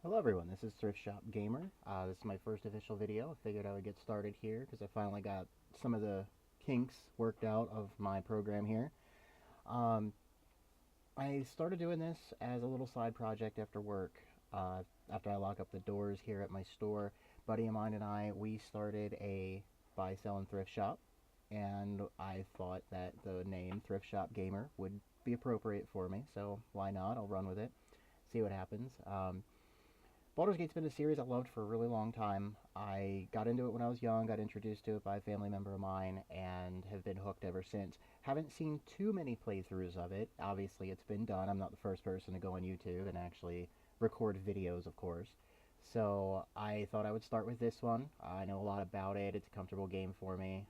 Hello everyone, this is Thrift Shop Gamer. This is my first official video. I figured I would get started here because I finally got some of the kinks worked out of my program here. Um, I started doing this as a little side project after work. After I lock up the doors here at my store, buddy of mine and we started a buy, sell, and thrift shop. And I thought that the name Thrift Shop Gamer would be appropriate for me, so why not? I'll run with it, see what happens. Baldur's Gate's been a series I loved for a really long time. I got into it when I was young, got introduced to it by a family member of mine, and have been hooked ever since. Haven't seen too many playthroughs of it. Obviously, it's been done. I'm not the first person to go on YouTube and actually record videos, of course. So I thought I would start with this one. I know a lot about it. It's a comfortable game for me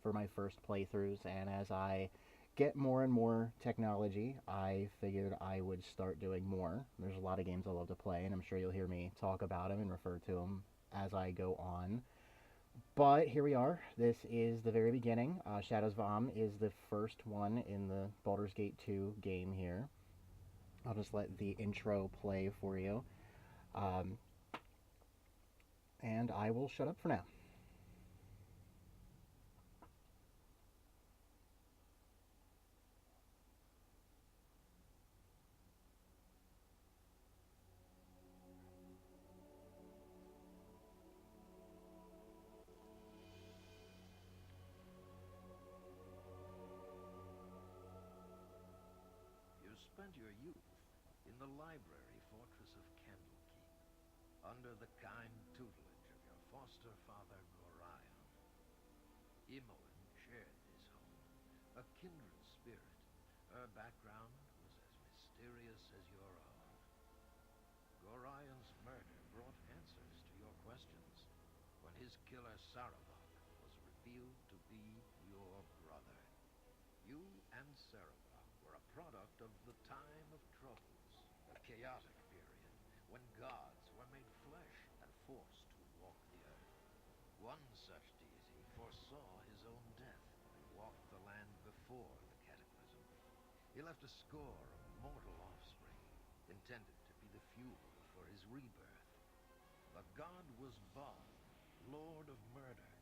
for my first playthroughs, and as I get more and more technology, I figured I would start doing more. There's a lot of games I love to play, and I'm sure you'll hear me talk about them and refer to them as I go on. But here we are. This is the very beginning. Shadows of Am is the first one in the Baldur's Gate 2 game here. I'll just let the intro play for you. Um, and I will shut up for now. You spent your youth in the library fortress of Candlekeep, under the kind tutelage of your foster father Gorion. Imoen shared his home, a kindred spirit. Her background was as mysterious as your own. Gorion's murder brought answers to your questions when his killer Saravok was revealed to be your brother. You and Saravok were a product of the time of troubles, a chaotic period when gods were made flesh and forced to walk the earth. One such deity foresaw his own death and walked the land before the cataclysm. He left a score of mortal offspring, intended to be the fuel for his rebirth. The god was Baldur, lord of murder,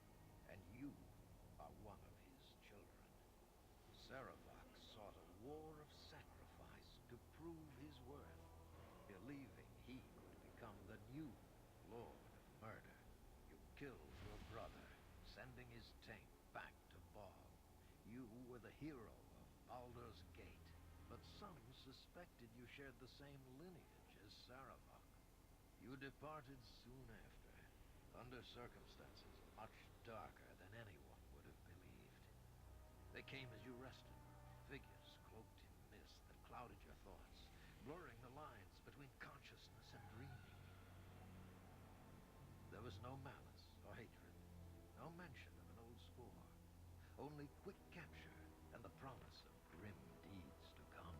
and you are one of his children. Saravok sought a war of sacrifice to prove his worth, believing he could become the new Lord of Murder. You killed your brother, sending his taint back to Bog. You were the hero of Baldur's Gate, but some suspected you shared the same lineage as Saravok. You departed soon after, under circumstances much darker than anyone would have believed. They came as you rested, figures cloaked in mist that clouded your thoughts, blurring the lines between consciousness and dreaming. There was no malice or hatred, no mention of an old score, only quick capture and the promise of grim deeds to come.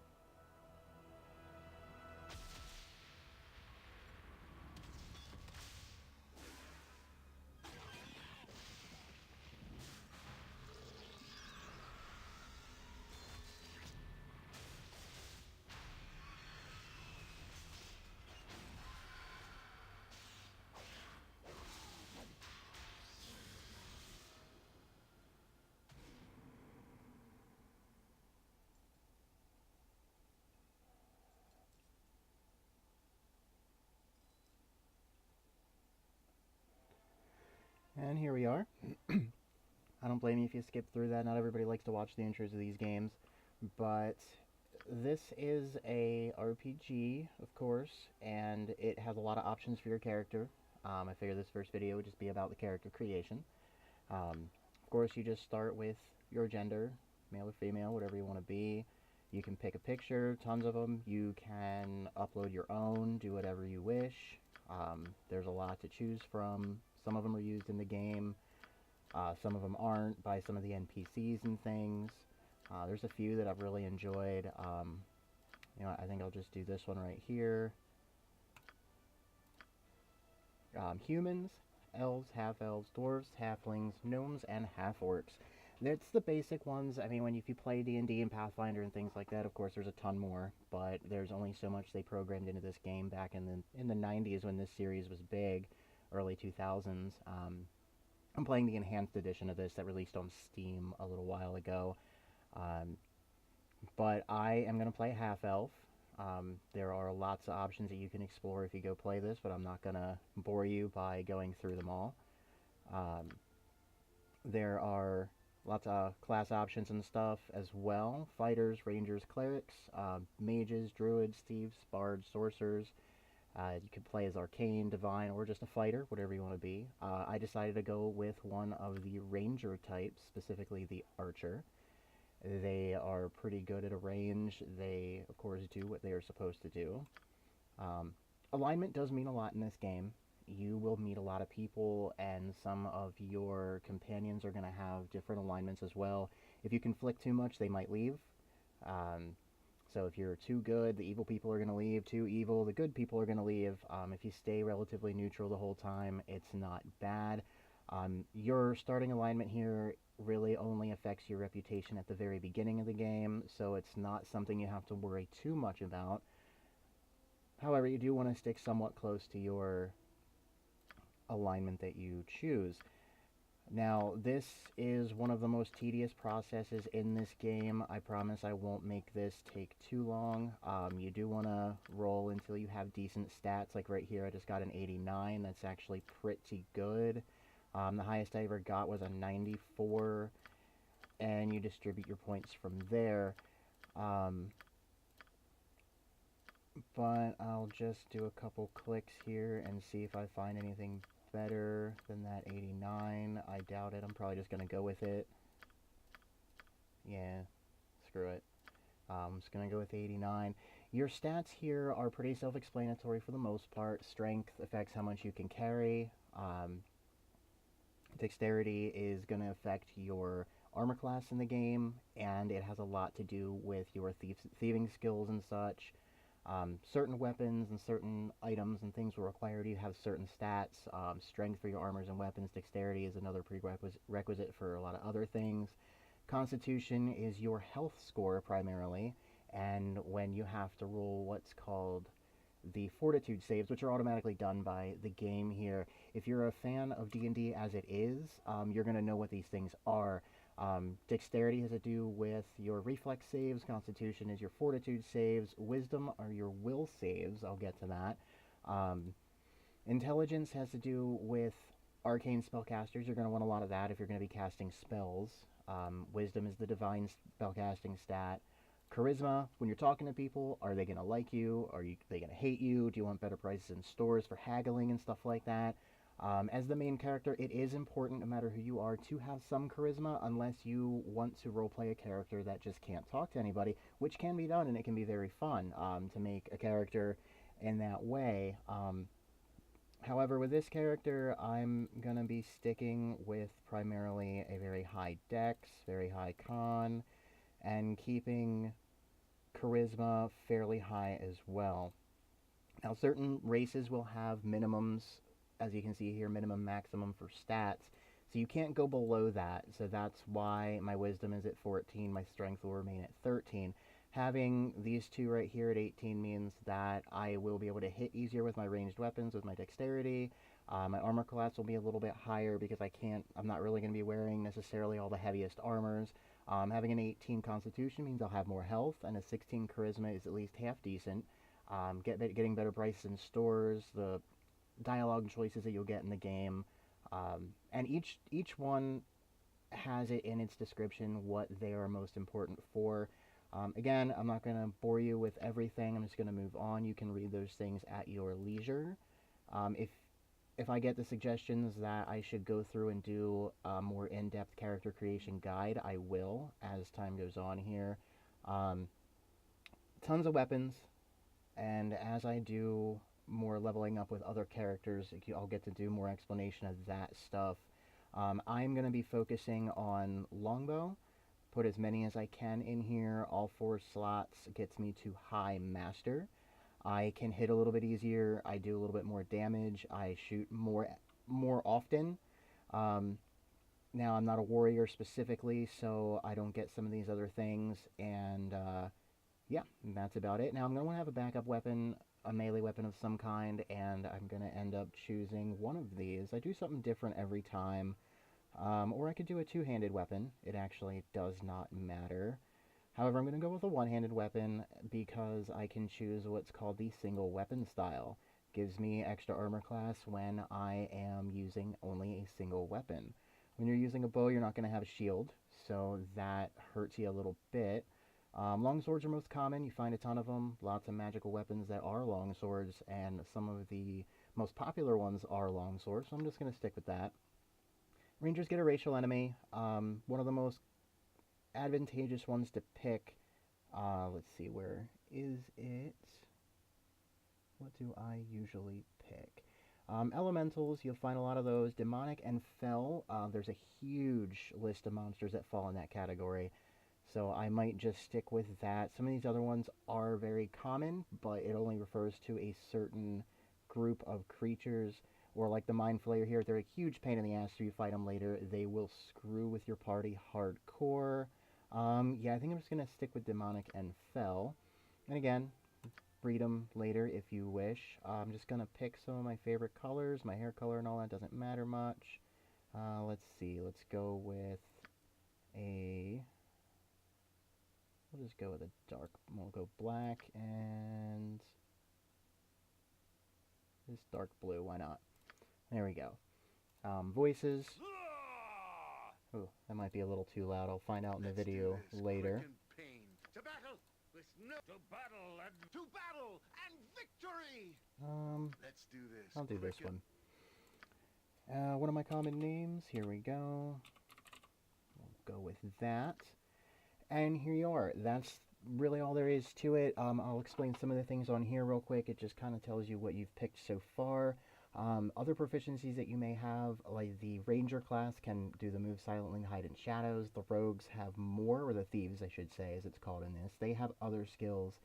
And here we are. I don't blame you if you skip through that. Not everybody likes to watch the intros of these games, but this is a RPG, of course, and it has a lot of options for your character. I figured this first video would just be about the character creation. Of course, you just start with your gender, male or female, whatever you want to be. You can pick a picture, tons of them. You can upload your own, do whatever you wish. There's a lot to choose from. Some of them are used in the game. Some of them aren't by some of the NPCs and things. There's a few that I've really enjoyed. I think I'll just do this one right here. Humans, elves, half-elves, dwarves, halflings, gnomes, and half-orcs. It's the basic ones. I mean, when if you play D and D and Pathfinder and things like that, of course, there's a ton more. But there's only so much they programmed into this game back in the '90s when this series was big, early 2000s. I'm playing the enhanced edition of this that released on Steam a little while ago. Um, but I am gonna play half elf. There are lots of options that you can explore if you go play this, but I'm not gonna bore you by going through them all. Um, There are lots of class options and stuff as well. Fighters, rangers, clerics, mages, druids, thieves, bards, sorcerers. You could play as arcane, divine, or just a fighter, whatever you want to be. I decided to go with one of the ranger types, specifically the archer. They are pretty good at a range. They, of course, do what they are supposed to do. Um, Alignment does mean a lot in this game. You will meet a lot of people, and some of your companions are going to have different alignments as well. If you conflict too much, they might leave. Um, so if you're too good, the evil people are going to leave. Too evil, the good people are going to leave. If you stay relatively neutral the whole time, it's not bad. Your starting alignment here really only affects your reputation at the very beginning of the game, so it's not something you have to worry too much about. However, you do want to stick somewhat close to your alignment that you choose. Now, this is one of the most tedious processes in this game. I promise I won't make this take too long. You do want to roll until you have decent stats. Like right here, I just got an 89. That's actually pretty good. The highest I ever got was a 94, and you distribute your points from there. Um, but I'll just do a couple clicks here and see if I find anything better than that 89. I doubt it. I'm probably just going to go with it. Yeah, screw it. I'm just going to go with 89. Your stats here are pretty self-explanatory for the most part. Strength affects how much you can carry. Dexterity is going to affect your armor class in the game, and it has a lot to do with your thieving skills and such. Certain weapons and certain items and things will require you to have certain stats. Strength for your armors and weapons. Dexterity is another prerequisite for a lot of other things. Constitution is your health score primarily, and when you have to roll what's called the fortitude saves, which are automatically done by the game here. If you're a fan of D&D as it is, you're going to know what these things are. Dexterity has to do with your reflex saves. Constitution is your fortitude saves. Wisdom are your will saves. I'll get to that. Intelligence has to do with arcane spellcasters. You're going to want a lot of that if you're going to be casting spells. Wisdom is the divine spellcasting stat. Charisma, when you're talking to people, are they going to like you? Are they going to hate you? Do you want better prices in stores for haggling and stuff like that? As the main character, it is important, no matter who you are, to have some charisma, unless you want to roleplay a character that just can't talk to anybody, which can be done, and it can be very fun to make a character in that way. However, with this character, I'm going to be sticking with primarily a very high dex, very high con, and keeping charisma fairly high as well. Now, certain races will have minimums, as you can see here, minimum maximum for stats. So you can't go below that. So that's why my wisdom is at 14, my strength will remain at 13. Having these two right here at 18 means that I will be able to hit easier with my ranged weapons, with my dexterity. My armor class will be a little bit higher because I'm not really going to be wearing necessarily all the heaviest armors. Having an 18 constitution means I'll have more health, and a 16 charisma is at least half decent. Getting better prices in stores, the dialogue choices that you'll get in the game, and each one has it in its description what they are most important for. Again, I'm not going to bore you with everything. I'm just going to move on. You can read those things at your leisure. If I get the suggestions that I should go through and do a more in-depth character creation guide, I will as time goes on here. Tons of weapons, and as I do more leveling up with other characters, I'll get to do more explanation of that stuff. I'm going to be focusing on longbow. Put as many as I can in here. All 4 slots gets me to high master. I can hit a little bit easier. I do a little bit more damage. I shoot more often. Now, I'm not a warrior specifically, so I don't get some of these other things, and yeah, that's about it. Now, I'm going to want to have a backup weapon, a melee weapon of some kind, and I'm going to end up choosing one of these. I do something different every time, or I could do a two-handed weapon. It actually does not matter. However, I'm going to go with a one-handed weapon because I can choose what's called the single weapon style. Gives me extra armor class when I am using only a single weapon. When you're using a bow, you're not going to have a shield, so that hurts you a little bit. Long swords are most common. You find a ton of them. Lots of magical weapons that are long swords, and some of the most popular ones are long swords, so I'm just going to stick with that. Rangers get a racial enemy. One of the most advantageous ones to pick. Let's see, where is it? What do I usually pick? Elementals, you'll find a lot of those. Demonic and Fell, there's a huge list of monsters that fall in that category. So I might just stick with that. Some of these other ones are very common, but it only refers to a certain group of creatures. Or like the Mind Flayer here, they're a huge pain in the ass if you fight them later. They will screw with your party hardcore. Yeah, I think I'm just going to stick with Demonic and Fell. And again, read them later if you wish. I'm just going to pick some of my favorite colors. My hair color and all that doesn't matter much. Let's see. Let's go with a... We'll just go with a dark... We'll go black and... this dark blue. Why not? There we go. Voices. Oh, that might be a little too loud. I'll find out in the video later. To battle with no to battle and victory. Let's do this. I'll do this one. One of my common names. Here we go. We'll go with that. And here you are. That's really all there is to it. I'll explain some of the things on here real quick. It just kind of tells you what you've picked so far. Other proficiencies that you may have, like the Ranger class can do the move silently, hide in shadows. The Rogues have more, or the Thieves, I should say, as it's called in this. They have other skills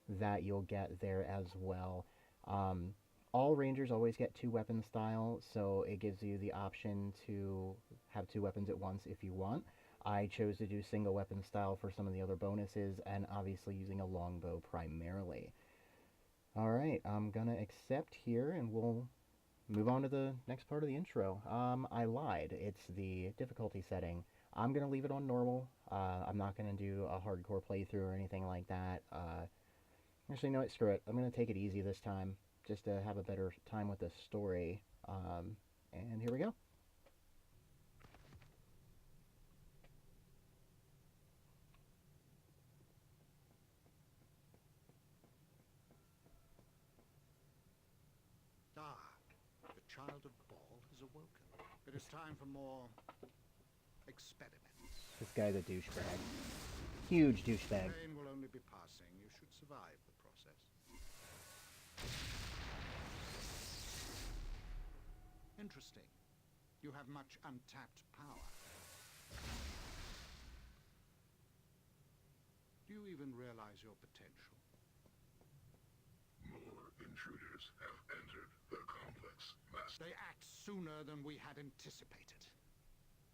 that you'll get there as well. All Rangers always get two weapon style, so it gives you the option to have two weapons at once if you want. I chose to do single weapon style for some of the other bonuses, and obviously using a longbow primarily. Alright, I'm gonna accept here, and we'll move on to the next part of the intro. I lied. It's the difficulty setting. I'm going to leave it on normal. I'm not going to do a hardcore playthrough or anything like that. Actually, no, screw it. I'm going to take it easy this time, just to have a better time with the story. And here we go. Child of Baal has awoken. It is time for more experiments. This guy's a douchebag. Huge douchebag. Pain will only be passing. You should survive the process. Interesting. You have much untapped power. Do you even realize your potential? More intruders have entered the complex. They act sooner than we had anticipated.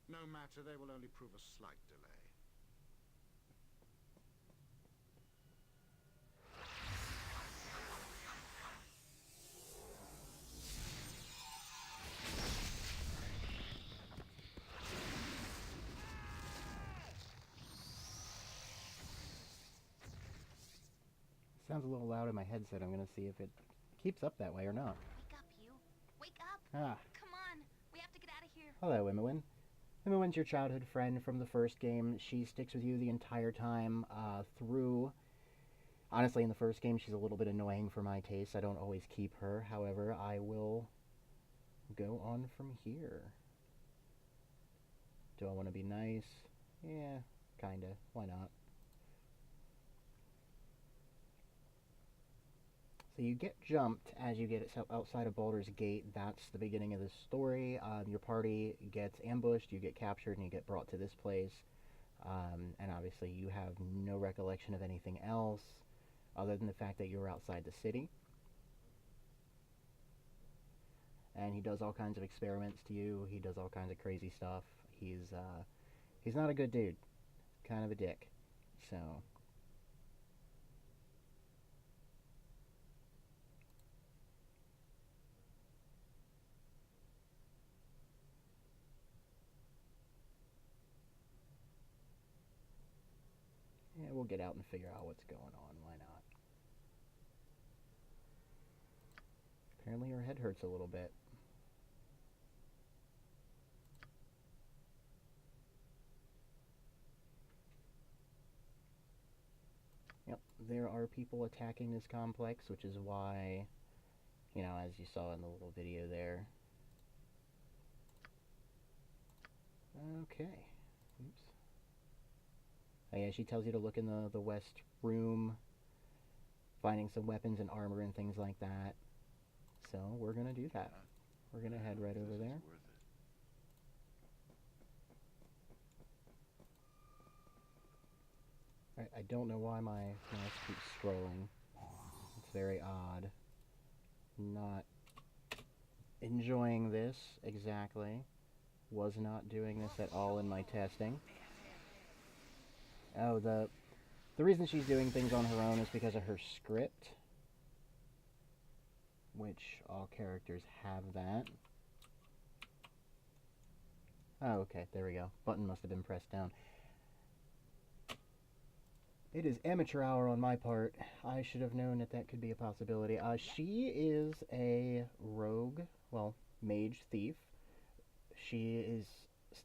No matter, they will only prove a slight delay. Sounds a little loud in my headset. I'm going to see if it keeps up that way or not. Wake up, you. Wake up. Ah. Come on. We have to get out of here. Hello, Imowen. Imowen's your childhood friend from the first game. She sticks with you the entire time through. Honestly, in the first game, she's a little bit annoying for my taste. I don't always keep her. However, I will go on from here. Do I want to be nice? Yeah, kinda. Why not? So you get jumped as you get outside of Baldur's Gate. That's the beginning of the story. Your party gets ambushed, you get captured, and you get brought to this place. And obviously you have no recollection of anything else other than the fact that you were outside the city. And he does all kinds of experiments to you. He does all kinds of crazy stuff. He's not a good dude. Kind of a dick. So yeah, we'll get out and figure out what's going on. Why not? Apparently her head hurts a little bit. Yep, there are people attacking this complex, which is why, you know, as you saw in the little video there. Okay. Oops. Oh yeah, she tells you to look in the west room, finding some weapons and armor and things like that. So we're gonna do that. We're gonna head right over there. I don't know why my mouse keeps scrolling. It's very odd. Not enjoying this exactly. Was not doing this at all in my testing. Oh, the reason she's doing things on her own is because of her script, which all characters have that. Oh, okay, there we go. Button must have been pressed down. It is amateur hour on my part. I should have known that that could be a possibility. She is a rogue, well, mage thief. She is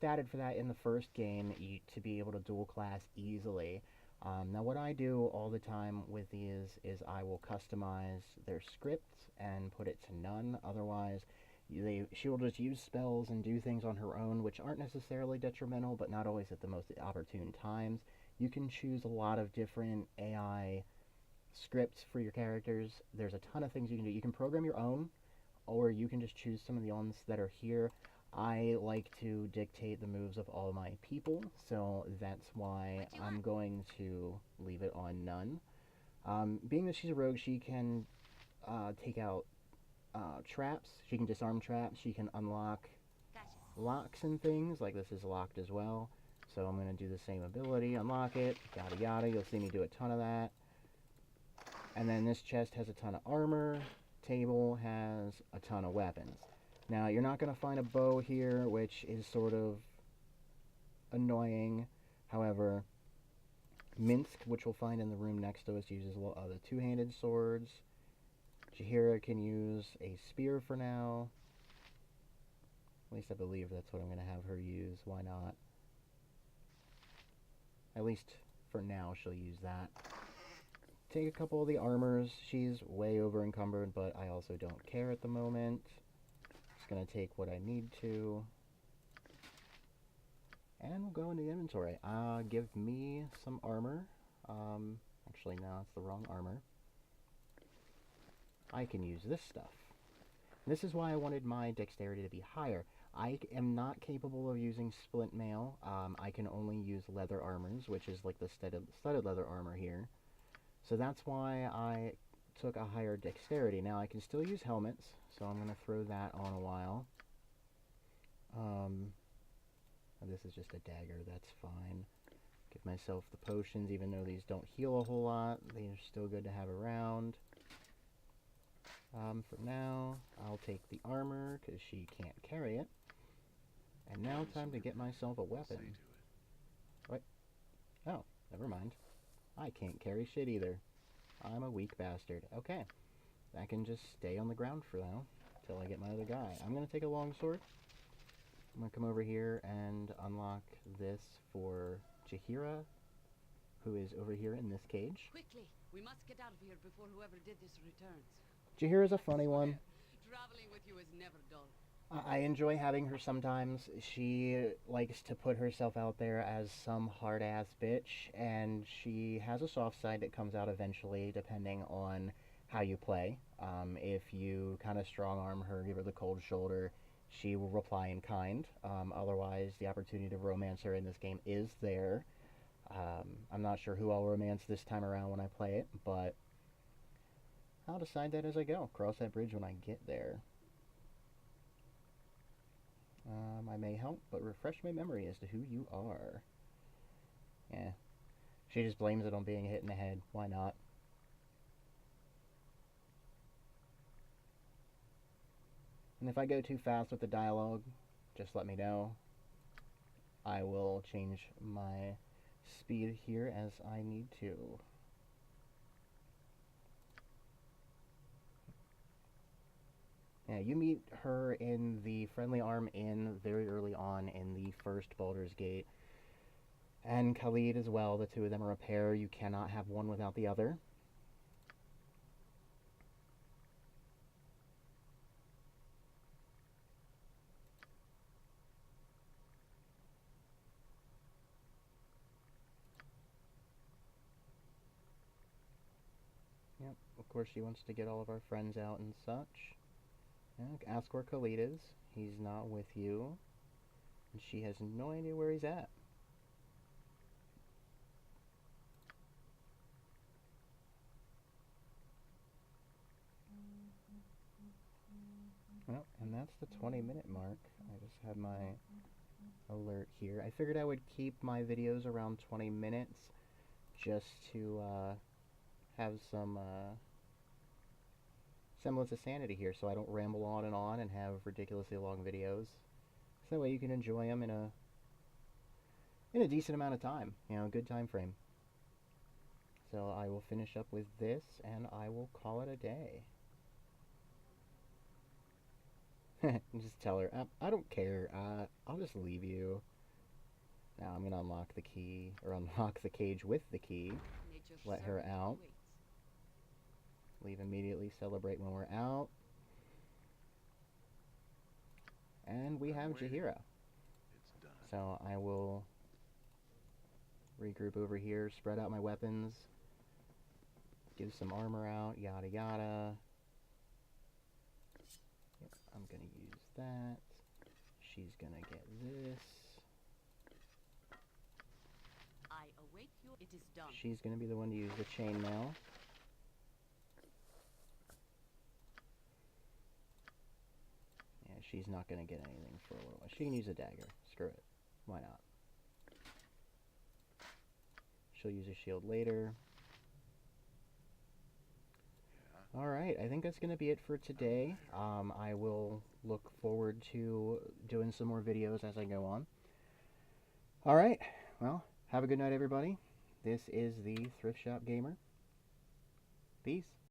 statted for that in the first game to be able to dual class easily. Now what I do all the time with these is I will customize their scripts and put it to none. Otherwise, she will just use spells and do things on her own, which aren't necessarily detrimental, but not always at the most opportune times. You can choose a lot of different AI scripts for your characters. There's a ton of things you can do. You can program your own, or you can just choose some of the ones that are here. I like to dictate the moves of all my people, so that's why I'm going to leave it on none. Being that she's a rogue, she can take out traps. She can disarm traps. She can unlock locks and things, like this is locked as well. So I'm going to do the same ability, unlock it, yada yada. You'll see me do a ton of that. And then this chest has a ton of armor. Table has a ton of weapons. Now, you're not going to find a bow here, which is sort of annoying. However, Minsk, which we'll find in the room next to us, uses the two-handed swords. Jahira can use a spear for now. At least I believe that's what I'm going to have her use. Why not? At least for now, she'll use that. Take a couple of the armors. She's way over encumbered, but I also don't care at the moment. Just gonna take what I need to. And we'll go into the inventory. Give me some armor. Actually, no, it's the wrong armor. I can use this stuff. This is why I wanted my dexterity to be higher. I am not capable of using splint mail. I can only use leather armors, which is like the studded leather armor here. So that's why I took a higher dexterity. Now I can still use helmets, so I'm going to throw that on a while. This is just a dagger, that's fine. Give myself the potions, even though these don't heal a whole lot. They're still good to have around. For now, I'll take the armor, because she can't carry it. And now time to get myself a weapon. What? Oh, never mind. I can't carry shit either. I'm a weak bastard. Okay. I can just stay on the ground for now, till I get my other guy. I'm going to take a longsword. I'm going to come over here and unlock this for Jahira, who is over here in this cage. Quickly, we must get out of here before whoever did this returns. Jahira's a funny one. Traveling with you is never dull. I enjoy having her sometimes. She likes to put herself out there as some hard-ass bitch, and she has a soft side that comes out eventually, depending on how you play. If you kind of strong-arm her, give her the cold shoulder, she will reply in kind. Otherwise, the opportunity to romance her in this game is there. I'm not sure who I'll romance this time around when I play it, but I'll decide that as I go. Cross that bridge when I get there. I may help, but refresh my memory as to who you are. Yeah. She just blames it on being hit in the head. Why not? And if I go too fast with the dialogue, just let me know. I will change my speed here as I need to. Yeah, you meet her in the Friendly Arm Inn very early on in the first Baldur's Gate. And Khalid as well. The two of them are a pair. You cannot have one without the other. Yep, of course she wants to get all of our friends out and such. Yeah, ask where Khalid is. He's not with you. And she has no idea where he's at. Well, and that's the 20-minute mark. I just had my alert here. I figured I would keep my videos around 20 minutes just to have some semblance of sanity here, so I don't ramble on and have ridiculously long videos. So that way you can enjoy them in a decent amount of time, you know, a good time frame. So I will finish up with this, and I will call it a day. Just tell her, I don't care, I'll just leave you. Now I'm gonna unlock the key, or unlock the cage with the key. Let her out. Leave immediately, celebrate when we're out. And we have Jaheira. So I will regroup over here, spread out my weapons, give some armor out, yada yada. Yep, I'm gonna use that. She's gonna get this. I await you. It is done. She's gonna be the one to use the chainmail. Yeah, she's not gonna get anything for a little while. She can use a dagger. Screw it. Why not? She'll use a shield later. Alright, I think that's going to be it for today. I will look forward to doing some more videos as I go on. Alright, well, have a good night, everybody. This is the Thrift Shop Gamer. Peace.